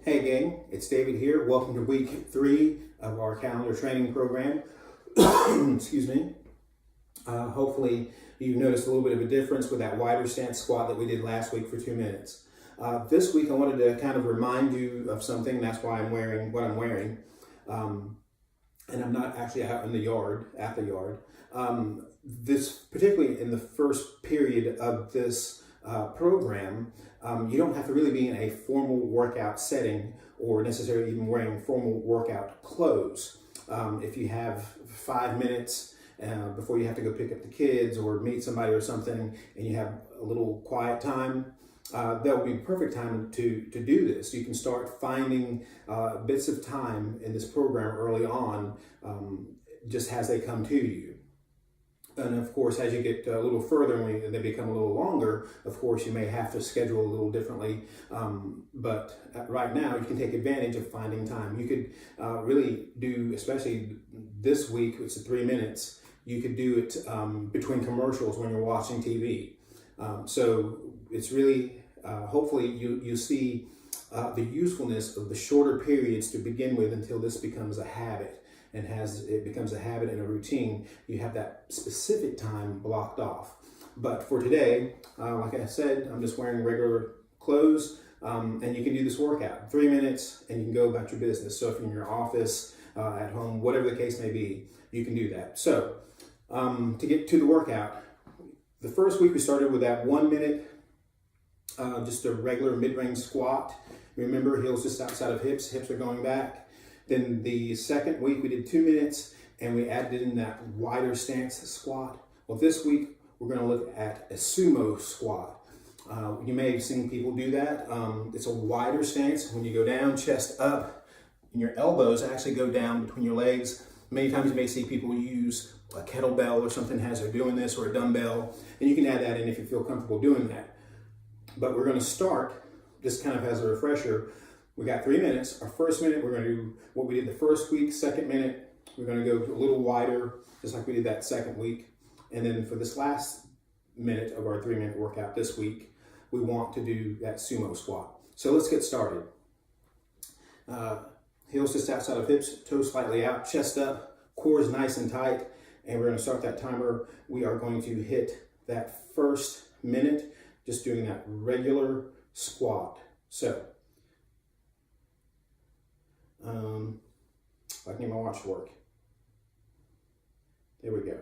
Hey gang, it's David here. Welcome to week 3 of our calendar training program. Excuse me. Hopefully you noticed a little bit of a difference with that wider stance squat that we did last week for 2 minutes. This week I wanted to kind of remind you of something. That's why I'm wearing what I'm wearing. And I'm not actually out in the yard, at the yard. This, particularly in the first period of this program, you don't have to really be in a formal workout setting or necessarily even wearing formal workout clothes. If you have 5 minutes before you have to go pick up the kids or meet somebody or something, and you have a little quiet time, that would be the perfect time to do this. You can start finding bits of time in this program early on, just as they come to you. And of course, as you get a little further and they become a little longer, of course, you may have to schedule a little differently. But right now, you can take advantage of finding time. You could really do, especially this week, it's 3 minutes. You could do it between commercials when you're watching TV. So it's really, hopefully, you see the usefulness of the shorter periods to begin with until this becomes a habit. And as it becomes a habit and a routine, you have that specific time blocked off. But for today, like I said, I'm just wearing regular clothes, and you can do this workout. 3 minutes, and you can go about your business. So if you're in your office, at home, whatever the case may be, you can do that. So to get to the workout, the first week we started with that 1 minute, just a regular mid-range squat. Remember, heels just outside of hips. Hips are going back. Then the second week we did 2 minutes and we added in that wider stance squat. Well, this week we're going to look at a sumo squat. You may have seen people do that. It's a wider stance. When you go down, chest up, and your elbows actually go down between your legs. Many times you may see people use a kettlebell or something as they're doing this, or a dumbbell, and you can add that in if you feel comfortable doing that. But we're going to start, just kind of as a refresher. We got 3 minutes. Our first minute, we're going to do what we did the first week. Second minute, we're going to go a little wider, just like we did that second week. And then for this last minute of our 3 minute workout this week, we want to do that sumo squat. So let's get started. Heels just outside of hips, toes slightly out, chest up, core is nice and tight. And we're going to start that timer. We are going to hit that first minute, just doing that regular squat. So, if I can get my watch to work. There we go.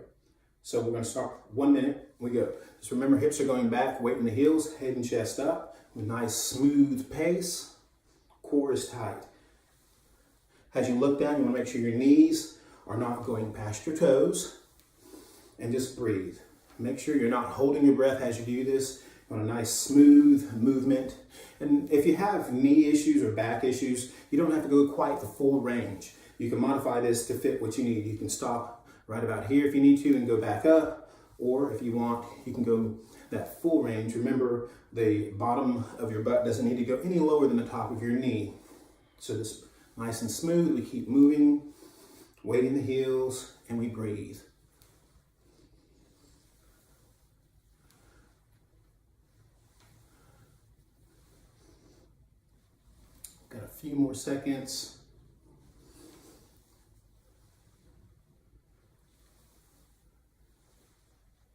So we're going to start 1 minute. We go. Just remember, hips are going back, weight in the heels, head and chest up. With nice smooth pace. Core is tight. As you look down, you want to make sure your knees are not going past your toes. And just breathe. Make sure you're not holding your breath as you do this. You want a nice smooth movement. And if you have knee issues or back issues, you don't have to go quite the full range. You can modify this to fit what you need. You can stop right about here if you need to and go back up. Or if you want, you can go that full range. Remember, the bottom of your butt doesn't need to go any lower than the top of your knee. So this nice and smooth, we keep moving, weight in the heels, and we breathe. Got a few more seconds.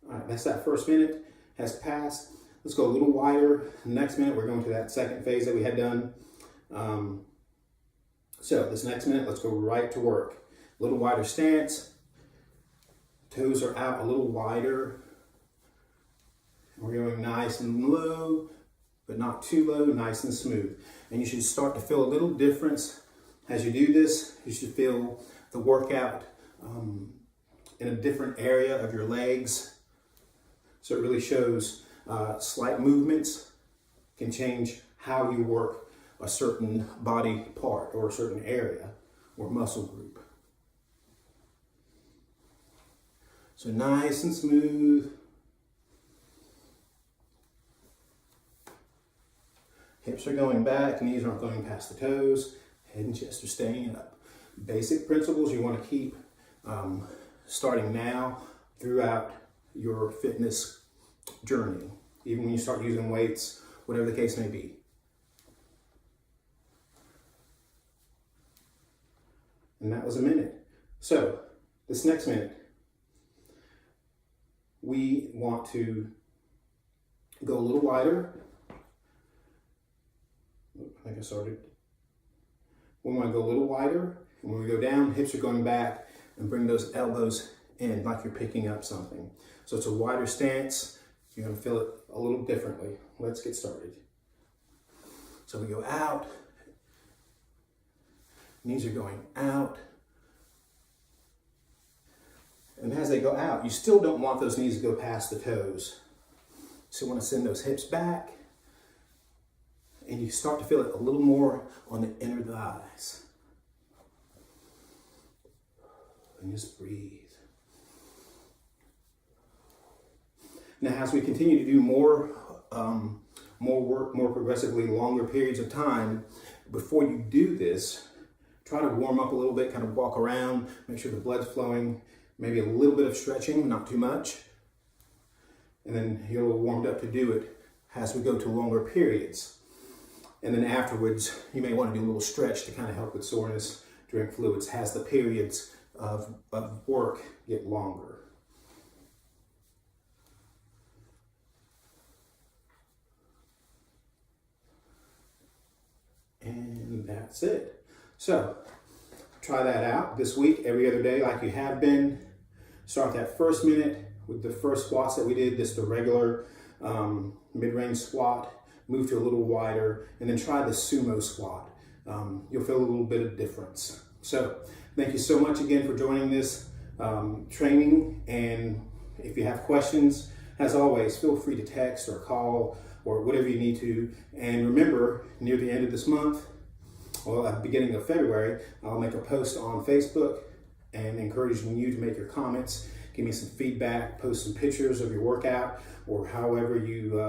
All right, that's that first minute has passed. Let's go a little wider. Next minute, we're going to that second phase that we had done. So this next minute, let's go right to work. A little wider stance. Toes are out a little wider. We're going nice and low, but not too low, nice and smooth. And you should start to feel a little difference as you do this. You should feel the workout in a different area of your legs. So it really shows slight movements can change how you work a certain body part or a certain area or muscle group. So nice and smooth. Hips are going back, knees aren't going past the toes, head and chest are staying up. Basic principles you want to keep starting now throughout your fitness journey, even when you start using weights, whatever the case may be. And that was a minute. So this next minute, we want to go a little wider. I think I started. We want to go a little wider. And when we go down, hips are going back, and bring those elbows in like you're picking up something. So it's a wider stance. You're going to feel it a little differently. Let's get started. So we go out. Knees are going out. And as they go out, you still don't want those knees to go past the toes. So you want to send those hips back. And you start to feel it a little more on the inner thighs. And just breathe. Now, as we continue to do more work, more progressively longer periods of time, before you do this, try to warm up a little bit, kind of walk around, make sure the blood's flowing, maybe a little bit of stretching, not too much. And then you're a little warmed up to do it as we go to longer periods. And then afterwards, you may want to do a little stretch to kind of help with soreness, drink fluids, as the periods of work get longer. And that's it. So try that out this week, every other day like you have been. Start that first minute with the first squats that we did, just the regular mid-range squat. Move to a little wider, and then try the sumo squat. You'll feel a little bit of difference. So thank you so much again for joining this training. And if you have questions, as always, feel free to text or call or whatever you need to. And remember, near the end of this month, or at the beginning of February, I'll make a post on Facebook and encouraging you to make your comments, give me some feedback, post some pictures of your workout, or however you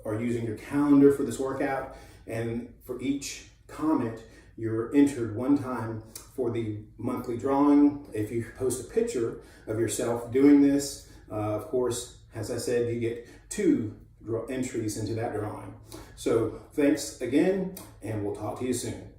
are using your calendar for this workout. And for each comment, you're entered one time for the monthly drawing. If you post a picture of yourself doing this, of course, as I said, you get 2 entries into that drawing. So thanks again, and we'll talk to you soon.